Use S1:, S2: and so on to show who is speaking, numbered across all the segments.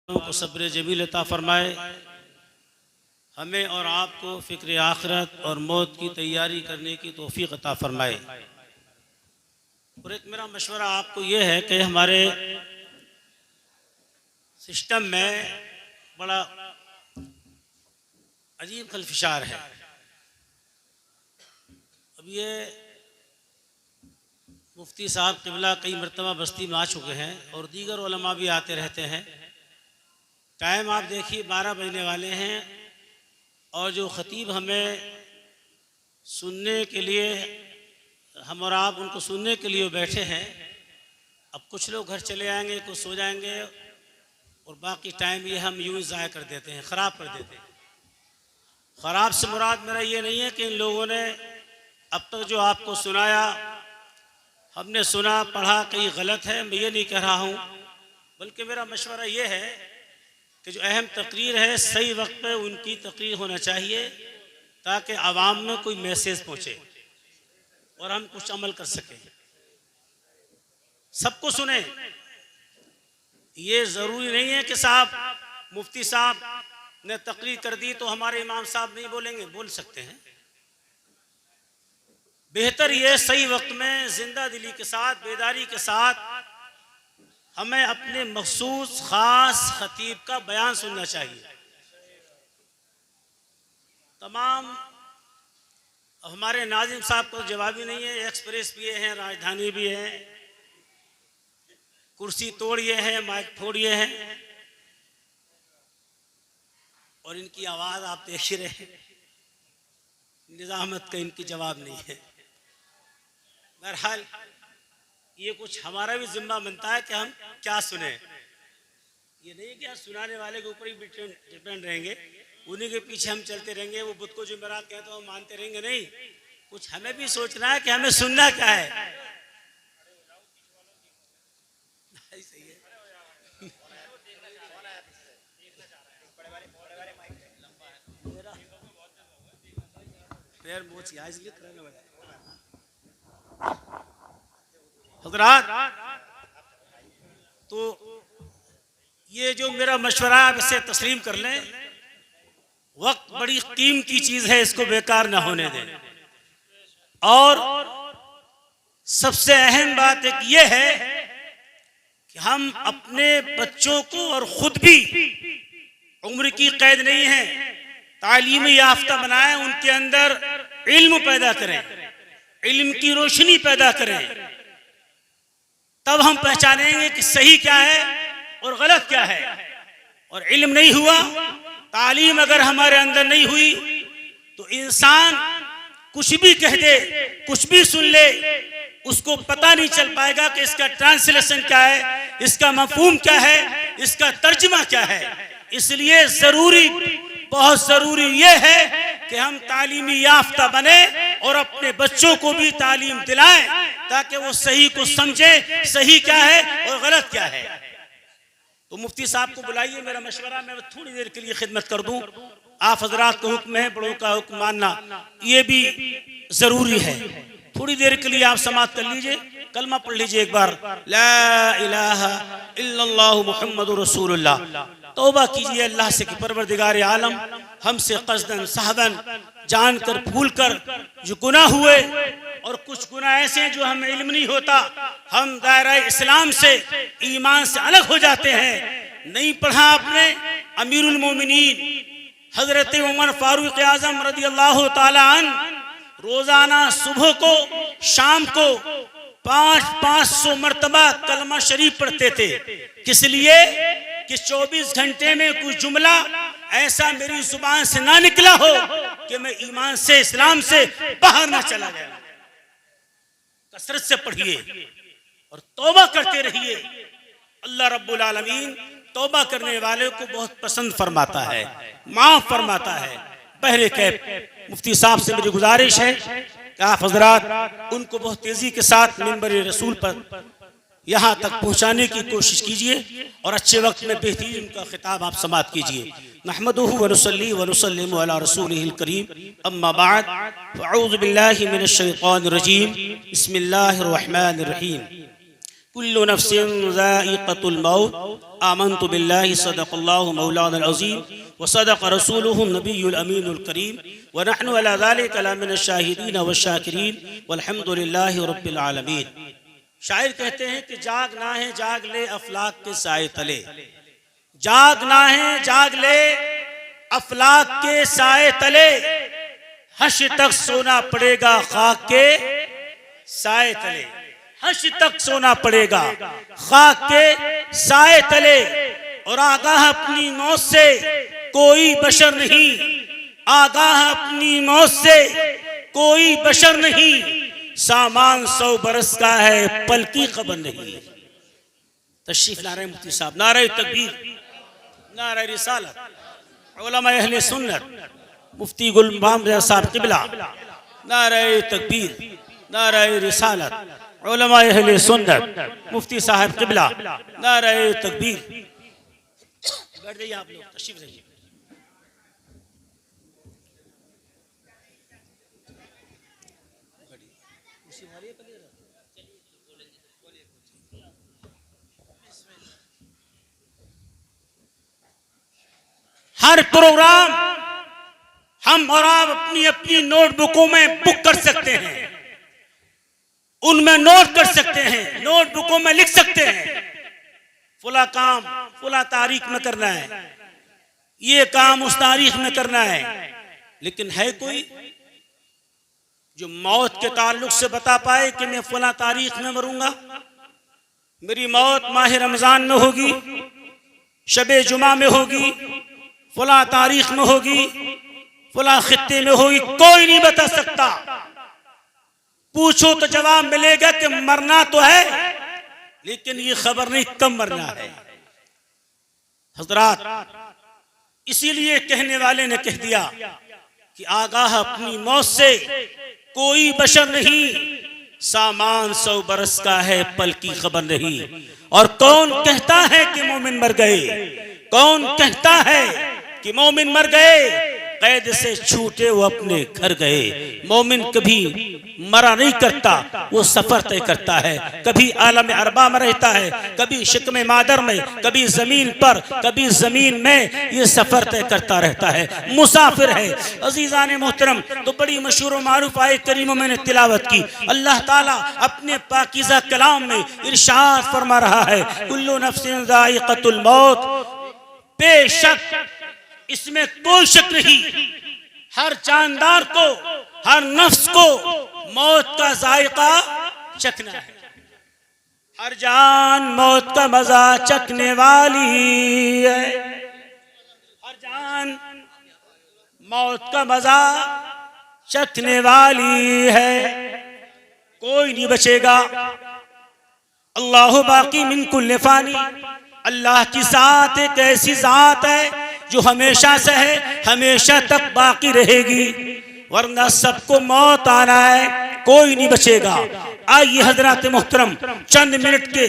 S1: को सब्र जमील अता फरमाए, हमें और आपको फ़िक्र आखिरत और मौत की तैयारी करने की तौफीक अता फरमाए। और एक मेरा मशवरा आपको ये है कि हमारे सिस्टम में बड़ा अजीब खलफिशार है। अब ये मुफ्ती साहब क़िबला कई मरतबा बस्ती में आ चुके हैं और दीगर उलमा भी आते रहते हैं। टाइम आप देखिए 12 बजने वाले हैं और जो ख़तीब हमें सुनने के लिए, हम और आप उनको सुनने के लिए बैठे हैं। अब कुछ लोग घर चले आएंगे, कुछ सो जाएंगे और बाकी टाइम ये हम यूँ ज़ाया कर देते हैं, ख़राब कर देते हैं। ख़राब से मुराद मेरा ये नहीं है कि इन लोगों ने अब तक जो आपको सुनाया, हमने सुना पढ़ा कहीं गलत है, मैं ये नहीं कह रहा हूँ, बल्कि मेरा मशवरा ये है कि जो अहम तकरीर है सही वक्त पे उनकी तकरीर होना चाहिए ताकि आवाम में कोई मैसेज पहुँचे और हम कुछ अमल कर सकें। सबको सुने। ये ज़रूरी नहीं है कि साहब मुफ्ती साहब ने तकरीर कर दी तो हमारे इमाम साहब नहीं बोलेंगे, बोल सकते हैं। बेहतर ये सही वक्त में जिंदा दिली के साथ, बेदारी के साथ हमें अपने मखसूस ख़ास ख़तीब का बयान सुनना चाहिए। तमाम हमारे नाज़िम साहब को जवाब ही नहीं है। एक्सप्रेस भी हैं, राजधानी भी है, कुर्सी तोड़िए हैं, माइक फोड़िए हैं और इनकी आवाज़ आप देख ही रहे हैं। निज़ामत का इनकी जवाब नहीं है। बहरहाल ये कुछ हमारा भी जिम्मा बनता है कि हम क्या सुने। ये नहीं कि हम सुनाने वाले के ऊपर ही डिपेंड रहेंगे, उन्हीं के पीछे हम चलते रहेंगे। वो बुत को जुमेरात कहें तो हम मानते रहेंगे, नहीं, कुछ हमें भी सोचना है कि हमें सुनना क्या है। सही है। पैर मोच हज़रात, तो ये जो मेरा मशवरा है इसे तस्लीम कर लें। वक्त बड़ी कीमती चीज़ है, इसको बेकार ना होने दें। और सबसे अहम बात एक ये है कि हम अपने बच्चों को और ख़ुद भी, उम्र की कैद नहीं है, तालीम याफ्ता बनाएं, उनके अंदर इल्म पैदा करें, इल्म की रोशनी पैदा करें। तब हम पहचानेंगे कि सही क्या है और गलत क्या है। और इल्म नहीं हुआ, तालीम अगर हमारे अंदर नहीं हुई तो इंसान कुछ भी कह दे, कुछ भी सुन ले, उसको पता नहीं चल पाएगा कि इसका ट्रांसलेशन क्या है, इसका मफहूम क्या है, इसका तर्जुमा क्या है। इसलिए जरूरी, बहुत जरूरी ये है कि हम तालीमी याफ्ता बने और अपने बच्चों को भी तालीम दिलाएं ताकि वो सही को समझे, सही क्या है और गलत क्या है। तो मुफ्ती साहब को बुलाइए। मेरा मशवरा, मैं थोड़ी देर के लिए खिदमत कर दूं। आप हजरात का हुक्म है, बड़ों का हुक्म मानना ये भी जरूरी है। थोड़ी देर के लिए आप समाअत कर लीजिए, कलमा पढ़ लीजिए एक बार, ला इलाहा इल्लल्लाहु मुहम्मदुर रसूलुल्लाह। तौबा कीजिए अल्लाह से कि परवरदिगार आलम हमसे क़स्दन सहवन, जानकर भूल कर जो गुनाह हुए, और कुछ गुनाह ऐसे हैं जो हमें इल्म नहीं होता, हम दायरा इस्लाम से, ईमान से अलग हो जाते हैं। नहीं पढ़ा आपने, अमीरुल मोमिनीन हजरत उमर फारूक आजम रदियल्लाहु ताला अन्हु रोजाना सुबह को शाम को 500 मरतबा कलमा शरीफ पढ़ते थे। किस लिए? कि 24 घंटे में कुछ जुमला ऐसा मेरी जुबान से ना निकला हो कि मैं ईमान से, इस्लाम से बाहर ना चला गया। कसरत से पढ़िए और तौबा करते रहिए। अल्लाह रब्बुल आलमीन तौबा करने वाले को बहुत पसंद फरमाता है, माफ फरमाता है। बहरे कैफ मुफ्ती साहब से मेरी गुजारिश है कि आप हजरात उनको बहुत तेजी के साथ मिंबर रसूल पर यहाँ तक पहुँचाने की कोशिश कीजिए और अच्छे वक्त में बेहतरीन उनका खिताब आप समाअत कीजिए। नहमदुहु व नुसल्ली व नुसल्लिमु अला रसूलिहिल करीम, अम्मा बाद, फ़अऊज़ु बिल्लाहि मिनश शैतानिर रजीम, बिस्मिल्लाहिर रहमानिर रहीम। कुल्लु नफ्सिन ज़ाइक़तुल मौत आमन्तु बिल्लाहि सदक़ल्लाहु मौलाना अज़ीम व सदक़ रसूलुहु नबियुल अमीनुल करीम व नहनु अला ज़ालिका लमिनश शाहिदीन व शाकिरीन वल्हम्दुलिल्लाहि रब्बिल आलमीन। शायर कहते हैं कि जागना है जाग ले अफलाक के साए तले, जागना है जाग ले अफलाक के साए तले, हश तक सोना पड़ेगा खाक के साए तले, हश तक सोना पड़ेगा खाक के साए तले। और आगाह अपनी मौत से कोई बशर नहीं, आगाह अपनी मौत से कोई बशर नहीं, सामान 100 बरस का है पल की खबर नहीं। तशरीफ ला रहे मुफ्ती साहब, नारे तकबीर, नारे रिसालत, उलमा अहले सुन्नत, मुफ्ती गुल मोहम्मद साहब किबला, नारे तकबीर, नारे रिसालत, उलमा अहले सुन्नत, मुफ्ती साहब किबला, नारे तकबीर। बैठ जाइए आप लोग, तशरीफ रहिए। हर प्रोग्राम हम और आप अपनी अपनी नोटबुकों में बुक कर सकते हैं, उनमें नोट कर सकते हैं, नोटबुकों में लिख सकते हैं फुला काम फुला तारीख में करना है, ये काम उस तारीख में करना है। लेकिन है कोई जो मौत के ताल्लुक से बता पाए कि मैं फुला तारीख में मरूंगा, मेरी मौत माह रमजान में होगी, शबे जुमा में होगी, फुला तारीख में होगी, फुला खित्ते में होगी? कोई नहीं बता सकता। पूछो तो जवाब मिलेगा कि मरना तो है, लेकिन ये खबर नहीं कब मरना है। हजरात, इसीलिए कहने वाले ने कह दिया कि आगाह अपनी मौत से कोई बशर नहीं, सामान 100 बरस का है पल की खबर नहीं। और कौन कहता है कि मोमिन मर गए, कौन कहता है कि मोमिन मर गए, कैद से छूटे वो अपने घर गए। मोमिन कभी मरा नहीं करता, वो सफर तय करता है। कभी आलम अरबा में रहता है, कभी शिकमे मादर में, कभी जमीन पर, कभी जमीन में, ये सफर तय करता रहता है, मुसाफिर है। अजीजान मोहतरम, तो बड़ी मशहूर व मारूफ आयत करीम मैंने तिलावत की। अल्लाह ताला अपने पाकीज़ा कलाम में इरशाद फरमा रहा है, कुल्लु नफ्सिन ज़ाइक़तुल मौत, बेशक इसमें कोई शक नहीं, हर जानदार को, हर नफ्स को मौत का जायका चखना है। हर जान मौत का मजा चखने वाली है, हर जान मौत का मजा चखने वाली है, कोई नहीं बचेगा। अल्लाह बाकी मिन कुल्li फानी, अल्लाह की जात एक ऐसी जात है जो हमेशा से है, हमेशा तक बाकी रहेगी, वरना सबको मौत आना है, कोई नहीं बचेगा। आइए हजरात मोहतरम, चंद मिनट के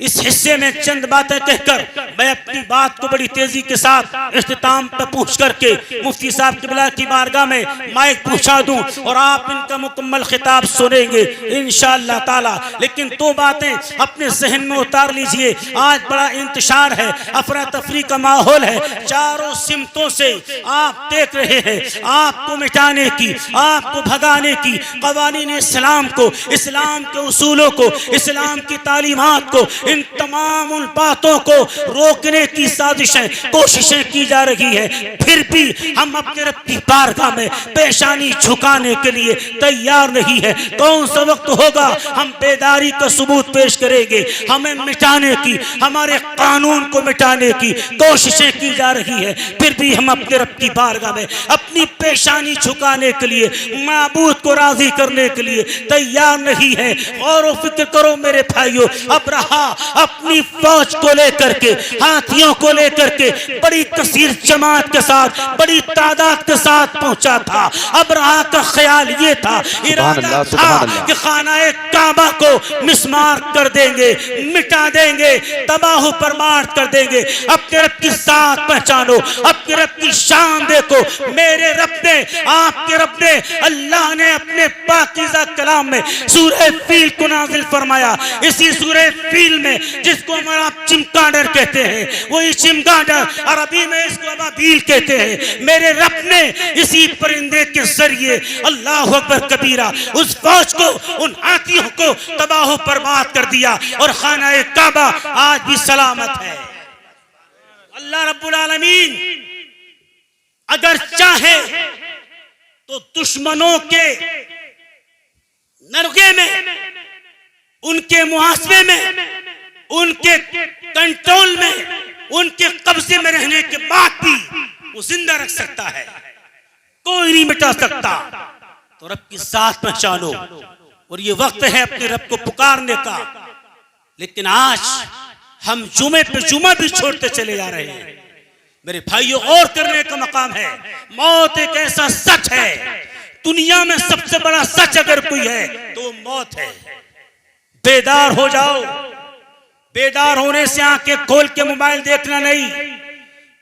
S1: इस हिस्से में चंद बातें कहकर मैं अपनी बात को बड़ी तेजी के साथ इख्तिताम पर पहुंच करके मुफ्ती साहब किबला की बारगाह में माइक पहुंचा दूं और आप इनका मुकम्मल खिताब सुनेंगे इंशाअल्लाह ताला। लेकिन दो बातें अपने जहन में उतार लीजिए। आज बड़ा इंतशार है, अफरा तफरी का माहौल है, चारों सिमतों से आप देख रहे हैं आपको मिटाने की, आपको भगाने की, कवानीन इस्लाम को, इस्लाम के उसूलों को, इस्लाम की तालीमात को, इन तमाम उन बातों को रोकने की साजिशें, कोशिशें की जा रही है। फिर भी हम अपने रब की बारगाह में पेशानी झुकाने के लिए तैयार नहीं है। कौन सा वक्त होगा हम बेदारी का सबूत पेश करेंगे। हमें मिटाने की, हमारे कानून को मिटाने की कोशिशें की जा रही है, फिर भी हम अपने रब की बारगाह में अपनी पेशानी झुकाने के लिए, माबूद को राजी करने के लिए तैयार नहीं है। और फिक्र करो मेरे भाइयों, अबरहा अपनी फौज को लेकर के, हाथियों को लेकर के बड़ी कसीर जमात के साथ, बड़ी तादाद के साथ पहुंचा था। अबरहा का ख्याल ये था, इरादा था कि खानाए काबा को मिस्मार कर देंगे, मिटा देंगे, तबाह बर्बाद कर देंगे। अपने रब की साथ पहचानो, अपने रब की शान देखो। मेरे रब ने, आपके रब ने, अल्लाह ने अपने पाकीज़ा कलाम में सूरह फील को नाज़िल फरमाया, इसी सूरह फील में, जिसको हमारा चिमगाडर कहते हैं, वही चिमगाडर अरबी में इसको अबाबील कहते हैं, मेरे रब ने इसी परिंदे के जरिए अल्लाह अकबर कबीरा उस फौज को, उन हाथियों को तबाह बर्बाद कर दिया और खाना काबा आज भी सलामत है। अल्लाह रब्बुल आलमीन अगर चाहे तो दुश्मनों के नरगे में, उनके मुहासबे में, उनके कंट्रोल में, उनके कब्जे में रहने के बाद भी वो जिंदा रख सकता है, कोई नहीं मिटा सकता। तो रब की साथ पहचानो और ये वक्त है अपने रब को पुकारने का। लेकिन आज हम जुमे पे जुमा भी छोड़ते चले जा रहे हैं। मेरे भाइयों, और करने का मकाम है। मौत एक ऐसा सच है, दुनिया में सबसे बड़ा सच अगर कोई है तो वो मौत है। बेदार हो जाओ। बेदार होने से आंखें खोल के मोबाइल देखना नहीं,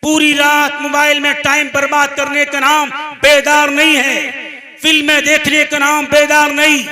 S1: पूरी रात मोबाइल में टाइम बर्बाद करने का नाम बेदार नहीं है, फिल्में देखने का नाम बेदार नहीं,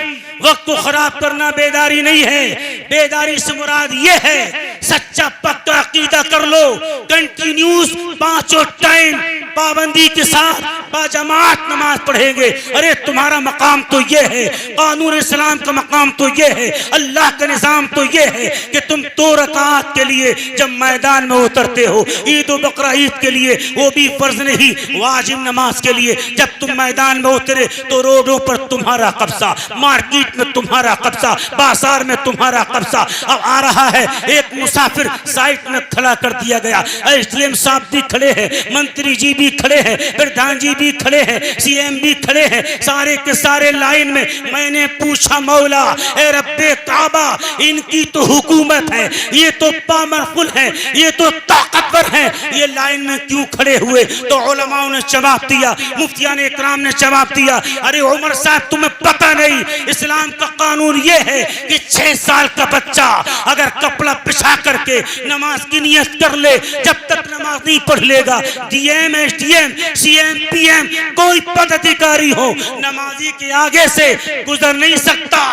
S1: वक्त को खराब करना बेदारी नहीं है। बेदारी से मुराद ये है सच्चा पक्का अकीदा कर लो, कंटिन्यूस पांचों टाइम पाबंदी के साथ बाजमात नमाज पढ़ेंगे। अरे तुम्हारा मकाम तो ये है, कानून इस्लाम का मकाम तो ये है, अल्लाह का निजाम तो ये है कि तुम 2 रकात के लिए जब मैदान में उतरते हो, ईद और बकरा ईद के लिए, वो भी फर्ज नहीं वाजिब नमाज के लिए, जब तुम मैदान में उतरे तो रोडों पर तुम्हारा कब्जा, मार्केट में तुम्हारा कब्जा, बाजार में तुम्हारा कब्जा। अब आ रहा है एक मुसाफिर साइड में खड़ा कर दिया गया, एसडीएम साहब भी खड़े हैं, मंत्री जी भी खड़े हैं, प्रधान जी भी खड़े हैं, सीएम भी खड़े हैं, सारे के सारे लाइन में। मैंने पूछा मौला ए रब्बे काबा, इनकी तो हुकूमत है, ये तो पावरफुल है, ये तो ताकतवर है, ये लाइन में क्यों खड़े हुए? तो उलमाओं ने जवाब दिया, मुफ्तियान इकराम ने जवाब दिया, अरे उमर साहब तुम्हें पता नहीं, इस्लाम का कानून ये है कि 6 साल का बच्चा अगर कपड़ा पिछा करके नमाज की नियत कर ले, जब तक नमाज नहीं पढ़ लेगा, डीएम एसडीएम सीएम पीएम कोई पदाधिकारी हो, नमाजी के आगे से गुजर नहीं सकता।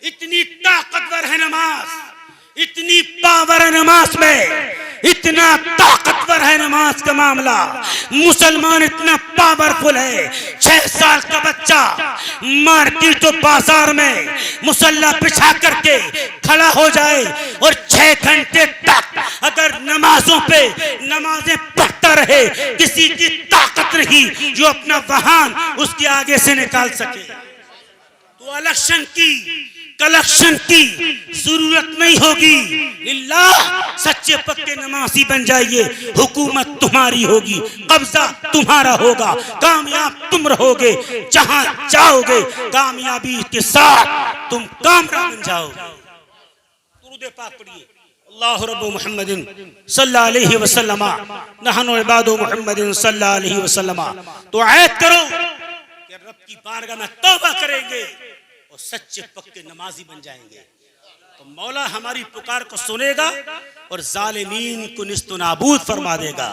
S1: इतनी ताकतवर है नमाज, इतनी पावर है नमाज में, इतना ताकतवर है नमाज का मामला। मुसलमान इतना पावरफुल है, 6 साल का बच्चा मार्केट और बाजार में मुसल्ला बिछा करके खड़ा हो जाए और 6 घंटे तक अगर नमाजों पे नमाजें पढ़ता रहे, किसी की ताकत नहीं जो अपना वाहन उसके आगे से निकाल सके। तो इलेक्शन की कलेक्शन की जरूरत नहीं होगी, लिल्लाह सच्चे पक्के नमाजी बन जाइए, हुकूमत तुम्हारी होगी, कब्जा तुम्हारा होगा, कामयाब तुम रहोगे, जहां जाओगे कामयाबी के साथ तुम कामयाब बन जाओगे। दुरूद पाक पढ़िए, अल्लाह रब्बु मुहम्मदिन सल्लल्लाहु अलैहि वसल्लम नहनु इबादु मुहम्मदिन सल्लल्लाहु अलैहि वसल्लम। तो आयत करो कि रब की बारगाह में तौबा करेंगे और सच्चे पक्के नमाजी बन जाएंगे, तो मौला हमारी पुकार को सुनेगा और जालिमीन को निस्तो नाबूद फरमा देगा।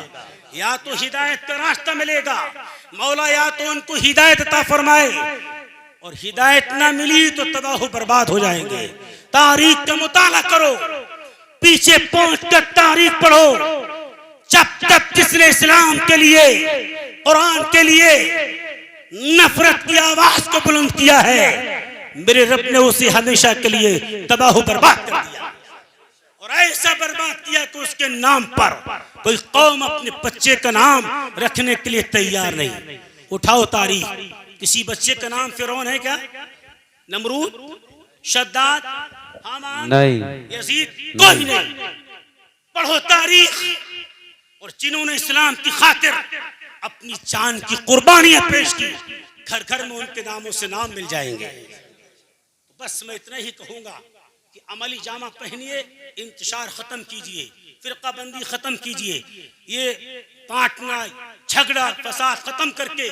S1: या तो हिदायत का रास्ता मिलेगा, मौला या तो उनको हिदायत अता फरमाए, और हिदायत ना मिली तो तबाह बर्बाद हो जाएंगे। तारीख का मुताला करो, पीछे पहुंच कर तारीख पढ़ो, जब तक जिसने इस्लाम के लिए, कुरान के लिए नफरत की आवाज को बुलंद किया है, मेरे रब ने उसे हमेशा के लिए तबाह बर्बाद कर दिया। और ऐसा बर्बाद किया कि उसके नाम पर कोई कौम अपने बच्चे का नाम रखने के लिए तैयार नहीं। उठाओ तारीख, किसी बच्चे का नाम फिरौन है क्या? नमरूद, शद्दाद, हामान, नहीं, यजीद, कोई नहीं। पढ़ो तारीख, और जिन्होंने इस्लाम की खातिर अपनी जान की कुर्बानियां पेश की, घर घर में उनके नामों से नाम मिल जाएंगे। बस मैं इतना ही कहूंगा कि अमली जामा पहनिए, इंतशार खत्म कीजिए, फिरका बंदी खत्म कीजिए, ये काटना झगड़ा फसाद खत्म करके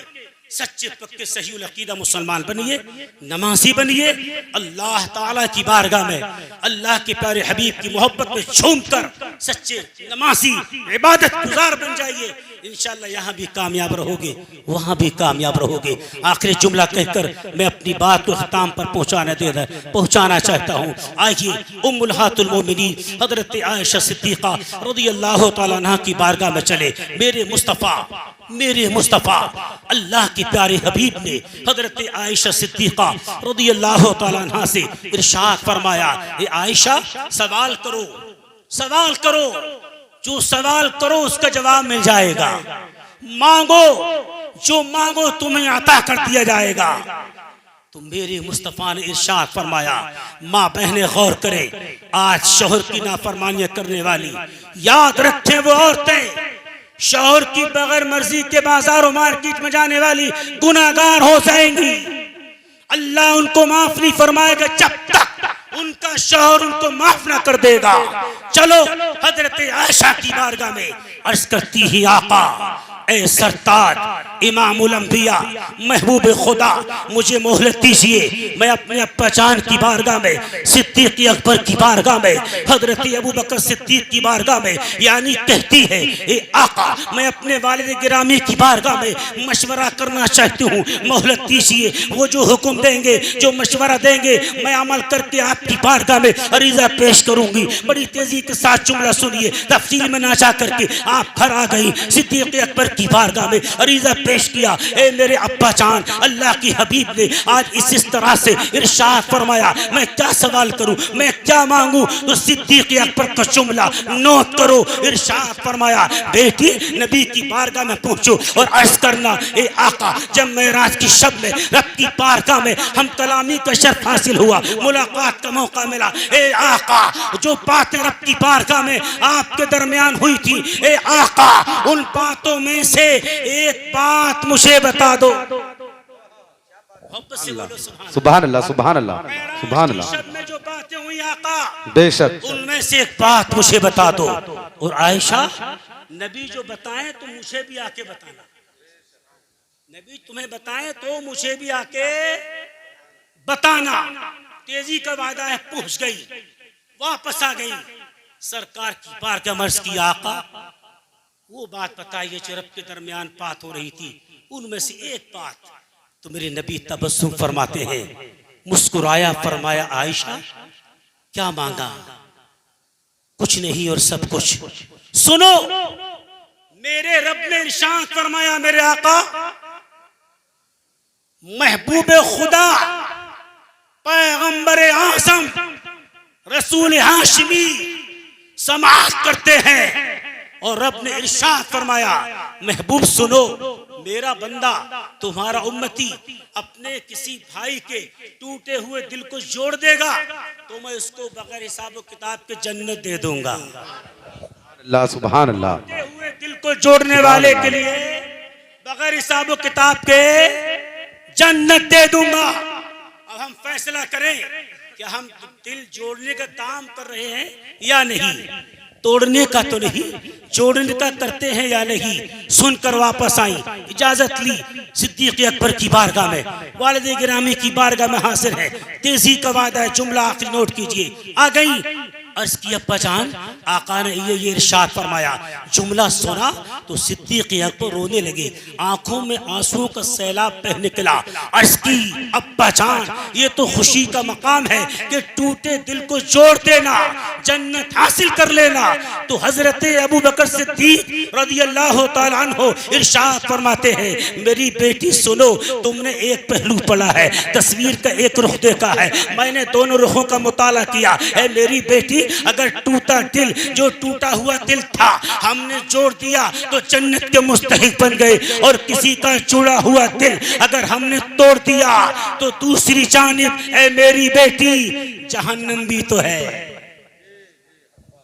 S1: सच्चे पक्के सही अकीदा मुसलमान बनिए, नमाजी बनिए, अल्लाह ताला की बारगाह में अल्लाह के प्यारे हबीब की मोहब्बत में झूमकर सच्चे नमाजी इबादत गुजार बन जाइए। इंशाअल्लाह यहाँ भी कामयाब रहोगे, वहाँ भी कामयाब रहोगे। आखिरी जुमला कहकर मैं अपनी बात को ख़त्म पर पहुँचाना चाहता हूँ। आइए उम्मुल हातुल मोमिनीन हज़रत आयशा सिद्दीक़ा रज़ियल्लाहु तआला अन्हा की बारगाह में चले। मेरे मुस्तफ़ा अल्लाह के प्यारे हबीब ने हज़रत आयशा सिद्दीक़ा रज़ियल्लाहु तआला अन्हा से इरशाद फरमाया, ए आयशा सवाल करो, जो सवाल करो उसका जवाब मिल जाएगा। मांगो, जो मांगो तुम्हें अता कर दिया जाएगा। तो मेरे मुस्तफ़ा ने इरशाद फरमाया, माँ बहनें गौर करें, आज शौहर की नाफरमानियां करने वाली, याद रखें वो औरतें शौहर की बगैर मर्जी के बाजार और मार्केट में जाने वाली गुनाहगार हो जाएंगी। अल्लाह उनको माफ नहीं फरमाएगा जब तक उनका शौहर उनको माफ ना कर देगा। चलो हजरत आयशा की बारगाह में अर्ज करती ही, आका ए सरताज इमामुल अंबिया महबूब खुदा, मुझे मोहलत दीजिए, मैं अपने अब्बा जान की बारगाह में, सिद्दीक़ अकबर की बारगाह में, हजरत अबू बकर सिद्दीक़ की बारगाह में, यानी कहती है ए आका मैं अपने वालिद गिरामी की बारगाह में मशवरा करना चाहती हूँ, मोहलत दीजिए। वो जो हुक्म देंगे, जो मशवरा देंगे, मैं अमल करके आपकी बारगाह में अरीज़ा पेश करूंगी। बड़ी तेजी के साथ जुमला सुनिए, तफसील में ना जा करके आप घर आ गई। सिद्दीक़ अकबर की बारगाह में अरीज़ा पेश किया, ए मेरे अब्बा जान, अल्लाह की हबीब ने आज इस तरह से इरशाद फरमाया, मैं क्या सवाल करूं, मैं क्या मांगू? तो सिद्दीक़ अकबर का जुमला नोट करो। इरशाद फरमाया, बेटी नबी की बारगाह में पहुंचो और अर्ज करना, ए आका जब मेराज की शब में रब की बारगाह में हम कलामी का शर्फ हासिल हुआ, मुलाकात का मौका मिला, ए आका जो बातें रब की बारगाह में आपके दरमियान हुई थी, ए आका उन बातों में से एक बात मुझे बता दो।
S2: सुभान अल्लाह, सुभान अल्लाह, सुभान अल्लाह।
S1: शब में जो बातें हुई आका,
S2: बेशक
S1: उनमें से एक बात मुझे बता दो। और आयशा, नबी जो बताएं तो मुझे भी आके बताना, नबी तुम्हें बताएं तो मुझे भी आके बताना। तेजी का वादा है, पहुंच गई, वापस आ गई, सरकार की बारगाह में अर्ज की, आका वो बात बताइए जो रब के दरमियान बात हो रही थी, उनमें से एक बात। तो मेरे नबी तबस्सुम फरमाते हैं, मुस्कुराया, फरमाया, आयशा क्या मांगा? कुछ नहीं और सब कुछ। सुनो, मेरे रब ने इरशाद फरमाया, मेरे आका महबूब खुदा पैगंबर आज़म रसूल हाशिमी समाअत करते हैं। और रब ने इरशाद फरमाया, महबूब सुनो, मेरा बंदा तुम्हारा उम्मती अपने किसी भाई के टूटे हुए दिल को जोड़ देगा तो मैं उसको बगैर हिसाब व किताब के जन्नत दे दूंगा।
S2: अल्लाह, सुभान अल्लाह।
S1: टूटे हुए दिल को जोड़ने वाले के लिए बगैर हिसाब व किताब के जन्नत दे दूंगा। अब हम फैसला करें कि हम दिल जोड़ने का काम कर रहे हैं या नहीं, तोड़ने का तो नहीं, जोड़ने का करते हैं या नहीं। सुनकर वापस आई, इजाजत ली, सिद्दीक़ अकबर की बारगाह में, वालिद गिरामी की बारगाह में हाजिर है। तेजी का वादा है, जुमला आखिरी नोट कीजिए। आ गई, अर्ज की, अब्बा जान, आका ने ये इरशाद फरमाया। जुमला सुना तो सिद्दीक़ अकबर रोने लगे, आंखों में आंसू का सैलाब बह निकला। अर्ज की, अब्बा जान, ये तो खुशी का मकाम है कि टूटे दिल को जोड़ देना, जन्नत हासिल कर लेना। तो हजरत अबू बकर सिद्दीक़ रज़ियल्लाहु तआला अन्हु इरशाद फरमाते हैं, मेरी बेटी सुनो, तुमने एक पहलू पढ़ा है, तस्वीर का एक रुख देखा है, मैंने दोनों रुखों का मुताला किया है। मेरी बेटी, अगर टूटा दिल, जो टूटा हुआ दिल था हमने जोड़ दिया तो जन्नत के मुस्तहिक बन गए, और किसी का जुड़ा हुआ दिल अगर हमने तोड़ दिया तो दूसरी जानिब, ए मेरी बेटी, जहन्नम भी तो है।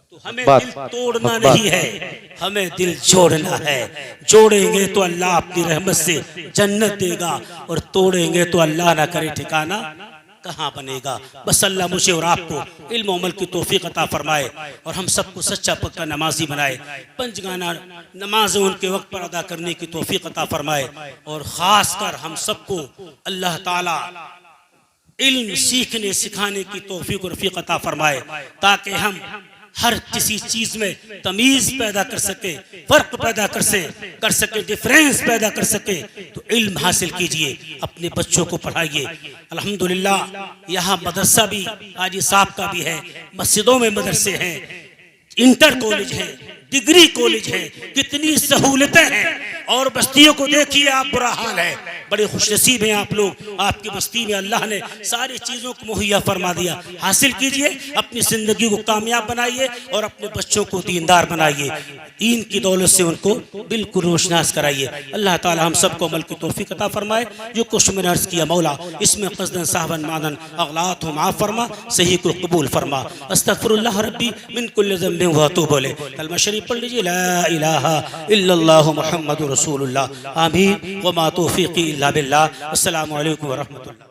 S1: तो हमें दिल तोड़ना नहीं है, हमें दिल जोड़ना है। जोड़ेंगे तो अल्लाह अपनी रहमत से जन्नत देगा, और तोड़ेंगे तो अल्लाह ना करे ठिकाना कहाँ बनेगा। बस अल्लाह मुझे और आपको इल्म अमल की तौफीक अता फरमाए और हम सबको सच्चा पक्का नमाजी बनाए। पंचगाना नमाज उनके वक्त पर अदा करने की तौफीक अता फरमाए और ख़ास कर हम सबको अल्लाह ताला इल्म सीखने सिखाने की तौफीक और रफ़ीक अता फरमाए ताकि हम हर किसी चीज में तमीज पैदा कर सके, फर्क पैदा कर सके, डिफरेंस पैदा कर सके। तो इल्म हासिल कीजिए, अपने बच्चों को पढ़ाइए। अल्हम्दुलिल्लाह यहाँ मदरसा भी हाजी साहब का भी है, मस्जिदों में मदरसे हैं, इंटर कॉलेज है, डिग्री कॉलेज है, कितनी सहूलतें हैं। और बस्तियों को देखिए आप, बुरा हाल है। बड़े खुशनसीब हैं आप लोग, आपकी बस्ती में अल्लाह ने सारी चीज़ों को मुहैया फरमा दिया। हासिल कीजिए, अपनी ज़िंदगी को कामयाब बनाइए और अपने बच्चों को दीनदार बनाइए। दीन की दौलत से उनको बिल्कुल रोशनास कराइए। अल्लाह ताला हम सबको अमल की तौफीक अता फरमाए। जो कुछ मैंने अर्ज़ किया मौला, इसमें क़स्दन साहबन मानन अगलात हो माफ़ फरमा, सही को कबूल फरमा। अस्तग़फिरुल्लाह रब्बी मिन कुल्लि ज़ंबिन व अतूबु इलैह। कलमा शरीफ पढ़ लीजिए, ला इलाहा इल्लल्लाहु मुहम्मदुर रसूलुल्लाह। आमीन व मा तौफीक़ी इल्ला बिल्लाह। अस्सलामु अलैकुम व रहमतुल्लाह।